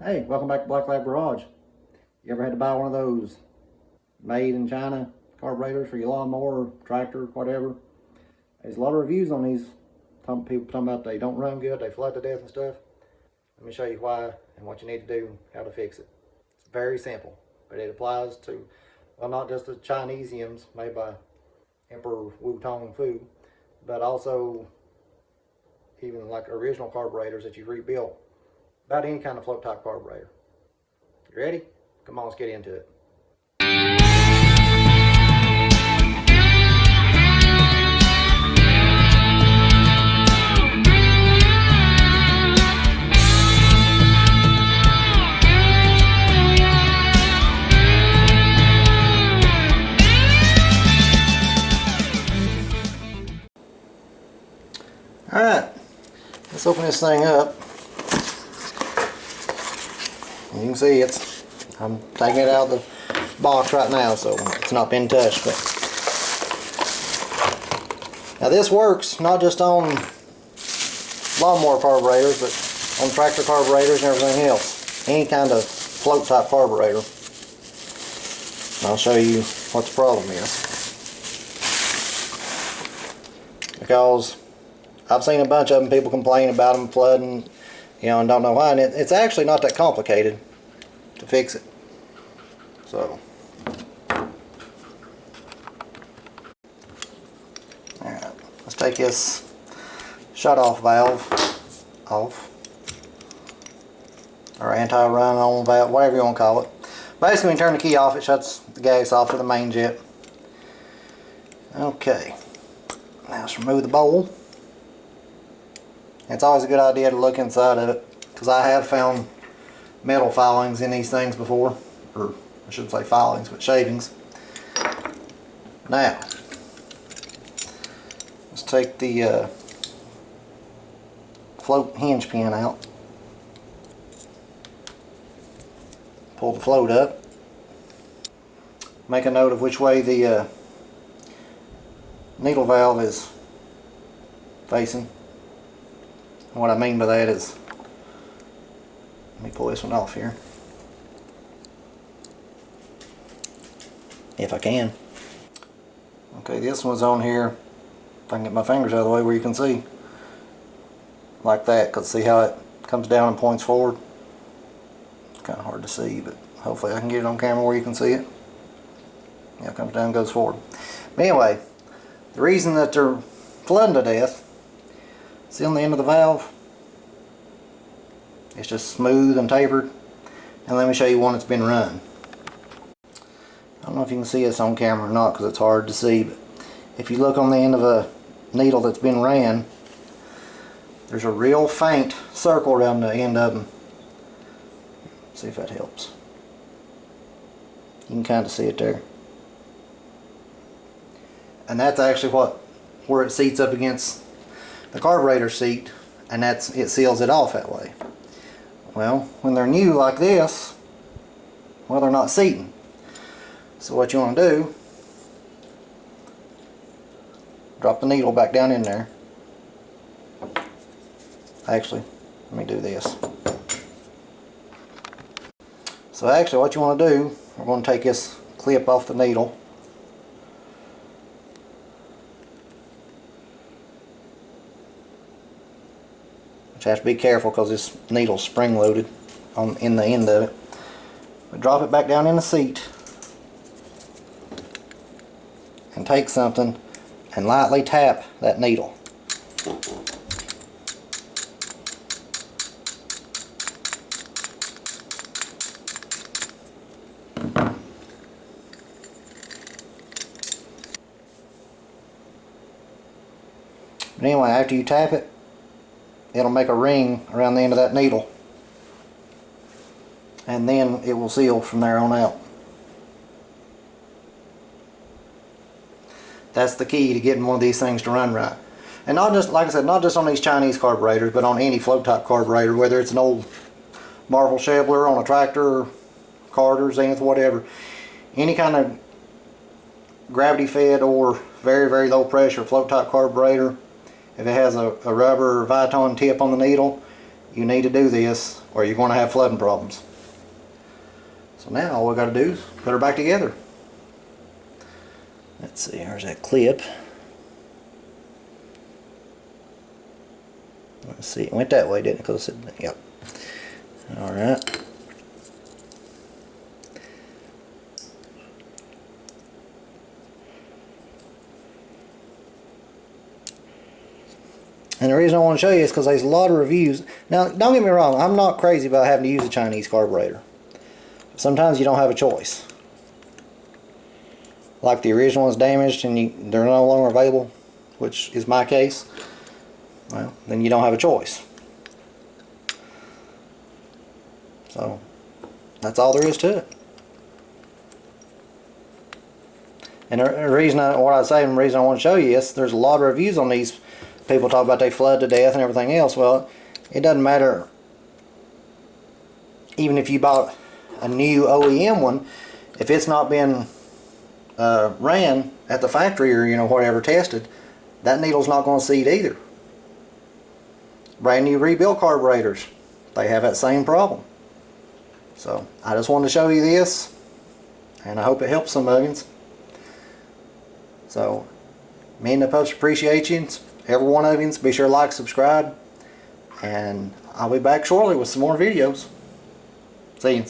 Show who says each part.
Speaker 1: Hey, welcome back to Black Lab Garage. You ever had to buy one of those made in China carburetors for your lawnmower, tractor, whatever? There's a lot of reviews on these. People talking about they don't run good, they flood to death and stuff. Let me show you why and what you need to do, how to fix it. It's very simple, but it applies to, well, not just the Chinesiums made by Emperor Wu-Tong Fu, but also even like original carburetors that you've rebuilt. About any kind of float type carburetor. You ready? Come on, let's get into it. Alright, let's open this thing up. You can see I'm taking it out of the box right now, so it's not been touched. But now this works not just on lawnmower carburetors, but on tractor carburetors and everything else. Any kind of float type carburetor. And I'll show you what the problem is. Because I've seen a bunch of them, people complain about them flooding, and don't know why. And it's actually not that complicated to fix it. So, alright, let's take this shut-off valve off, or anti-run-on valve, whatever you want to call it. Basically, when you turn the key off, it shuts the gas off to the main jet. Okay, now let's remove the bowl. It's always a good idea to look inside of it, because I have found metal filings in these things before, or I shouldn't say filings, but shavings. Now, let's take the float hinge pin out. Pull the float up. Make a note of which way the needle valve is facing. And what I mean by that is, let me pull this one off here, if I can. Okay, this one's on here. If I can get my fingers out of the way where you can see, like that, because see how it comes down and points forward? It's kind of hard to see, but hopefully I can get it on camera where you can see it. Yeah, it comes down and goes forward. But anyway, the reason that they're flooding to death, see on the end of the valve, it's just smooth and tapered. And let me show you one that's been run. I don't know if you can see this on camera or not because it's hard to see, but if you look on the end of a needle that's been ran, there's a real faint circle around the end of them. See if that helps. You can kind of see it there. And that's actually where it seats up against the carburetor seat, and it seals it off that way. Well, when they're new like this, well, they're not seating. So what you want to do, drop the needle back down in there. Actually, let me do this. So actually what you want to do, we're going to take this clip off the needle. You have to be careful because this needle's spring loaded in the end of it. But drop it back down in the seat and take something and lightly tap that needle. But anyway, after you tap it, it'll make a ring around the end of that needle, and then it will seal from there on out. That's the key to getting one of these things to run right. And not just, like I said, not just on these Chinese carburetors, but on any float type carburetor, whether it's an old Marvel Shebler on a tractor, Carter, Zenith, whatever. Any kind of gravity fed or very, very low pressure float type carburetor, if it has a rubber Viton tip on the needle, you need to do this or you're going to have flooding problems. So now all we got to do is put her back together. Let's see, here's that clip. Let's see, it went that way, didn't it? Because it said, yep. Alright. And the reason I want to show you is because there's a lot of reviews. Now, don't get me wrong, I'm not crazy about having to use a Chinese carburetor. Sometimes you don't have a choice. Like the original one's damaged and they're no longer available, which is my case. Well, then you don't have a choice. So, that's all there is to it. And the reason what I say and the reason I want to show you is there's a lot of reviews on these. People talk about they flood to death and everything else. Well, it doesn't matter. Even if you bought a new OEM one, if it's not been ran at the factory or whatever tested, that needle's not going to seat either. Brand new rebuilt carburetors, they have that same problem. So I just wanted to show you this, and I hope it helps some of you. So me and the pups appreciate you. Every one of you. Be sure to like, subscribe, and I'll be back shortly with some more videos. See you.